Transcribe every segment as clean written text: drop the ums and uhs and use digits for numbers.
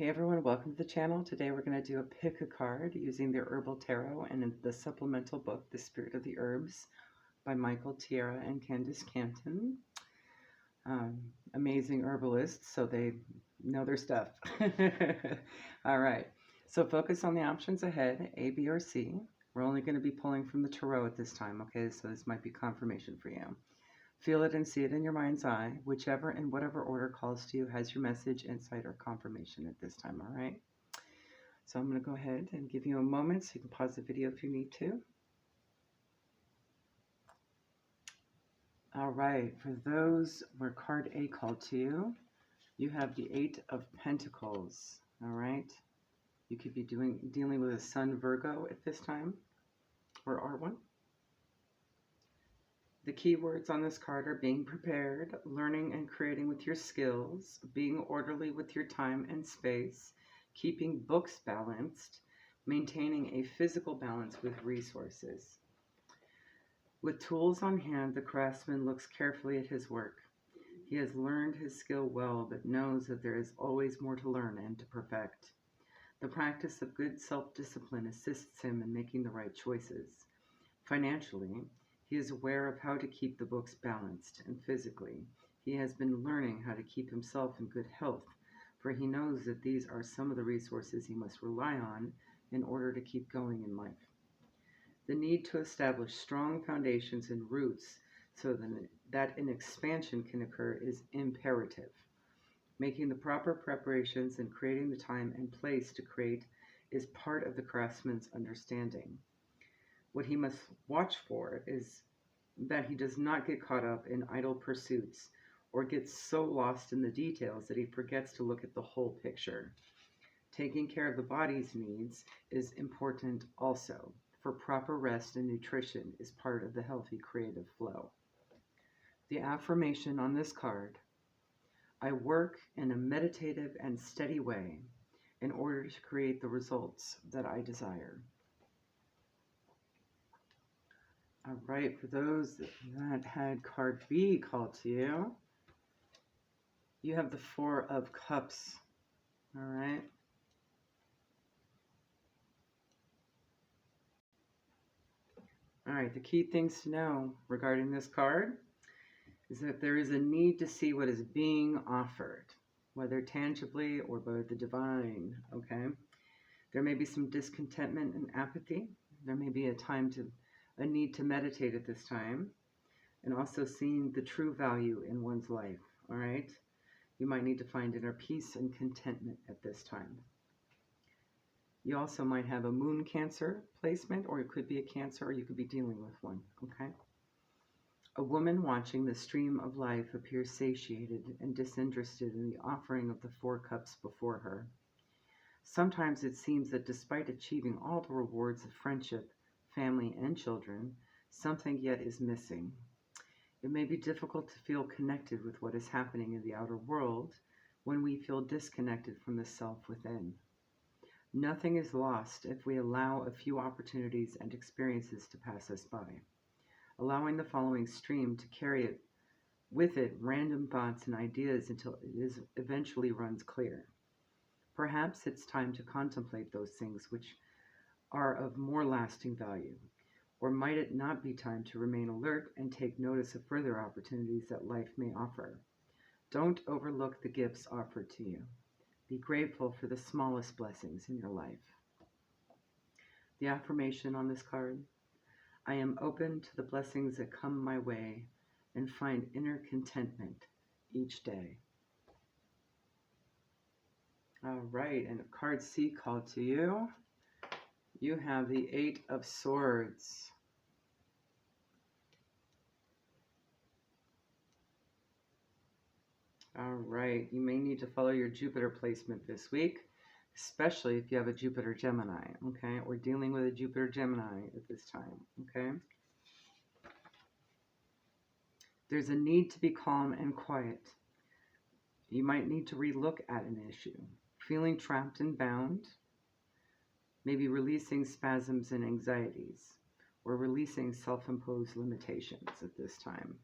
Hey everyone, welcome to the channel. Today we're going to do a pick a card using the Herbal Tarot and the supplemental book, The Spirit of the Herbs by Michael Tierra and Candice Canton. Amazing herbalists, so they know their stuff. All right, so focus on the options ahead, A, B, or C. We're only going to be pulling from the tarot at this time, okay? So this might be confirmation for you. Feel it and see it in your mind's eye. Whichever and whatever order calls to you has your message, insight, or confirmation at this time, all right? So I'm going to go ahead and give you a moment so you can pause the video if you need to. All right, for those where card A called to you, you have the Eight of Pentacles, all right? You could be dealing with a Sun Virgo at this time, or R1. The key words on this card are being prepared, learning and creating with your skills, being orderly with your time and space, keeping books balanced, maintaining a physical balance with resources. With tools on hand, the craftsman looks carefully at his work. He has learned his skill well, but knows that there is always more to learn and to perfect. The practice of good self-discipline assists him in making the right choices. Financially, he is aware of how to keep the books balanced, and physically, he has been learning how to keep himself in good health, for he knows that these are some of the resources he must rely on in order to keep going in life. The need to establish strong foundations and roots so that an expansion can occur is imperative. Making the proper preparations and creating the time and place to create is part of the craftsman's understanding. What he must watch for is that he does not get caught up in idle pursuits or get so lost in the details that he forgets to look at the whole picture. Taking care of the body's needs is important also, for proper rest and nutrition is part of the healthy creative flow. The affirmation on this card: I work in a meditative and steady way in order to create the results that I desire. All right, for those that had card B called to you, you have the Four of Cups. All right. All right, the key things to know regarding this card is that there is a need to see what is being offered, whether tangibly or by the divine, okay? There may be some discontentment and apathy. There may be a need to meditate at this time, and also seeing the true value in one's life, all right? You might need to find inner peace and contentment at this time. You also might have a moon Cancer placement, or it could be a Cancer, or you could be dealing with one, okay? A woman watching the stream of life appears satiated and disinterested in the offering of the Four Cups before her. Sometimes it seems that despite achieving all the rewards of friendship, family, and children, something yet is missing. It may be difficult to feel connected with what is happening in the outer world when we feel disconnected from the self within. Nothing is lost if we allow a few opportunities and experiences to pass us by, allowing the following stream to carry it with it random thoughts and ideas until it eventually runs clear. Perhaps it's time to contemplate those things which are of more lasting value, or might it not be time to remain alert and take notice of further opportunities that life may offer? Don't overlook the gifts offered to you. Be grateful for the smallest blessings in your life. The affirmation on this card: I am open to the blessings that come my way and find inner contentment each day. All right, and card C called to you. You have the Eight of Swords. All right, you may need to follow your Jupiter placement this week, especially if you have a Jupiter Gemini, okay? Or dealing with a Jupiter Gemini at this time, okay? There's a need to be calm and quiet. You might need to relook at an issue. Feeling trapped and bound, maybe releasing spasms and anxieties, or releasing self-imposed limitations at this time.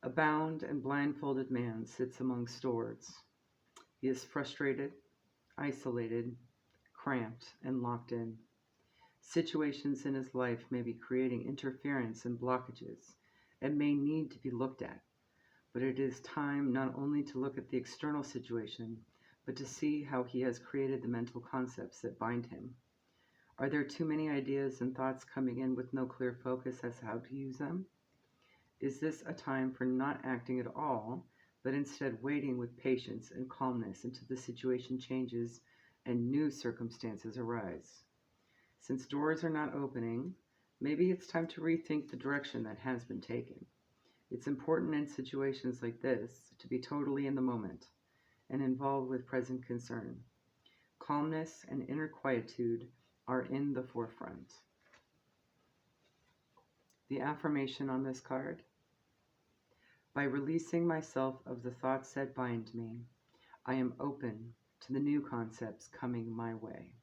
A bound and blindfolded man sits among swords. He is frustrated, isolated, cramped, and locked in. Situations in his life may be creating interference and blockages and may need to be looked at, but it is time not only to look at the external situation, but to see how he has created the mental concepts that bind him. Are there too many ideas and thoughts coming in with no clear focus as to how to use them? Is this a time for not acting at all, but instead waiting with patience and calmness until the situation changes and new circumstances arise? Since doors are not opening, maybe it's time to rethink the direction that has been taken. It's important in situations like this to be totally in the moment and involved with present concern. Calmness and inner quietude are in the forefront. The affirmation on this card: by releasing myself of the thoughts that bind me, I am open to the new concepts coming my way.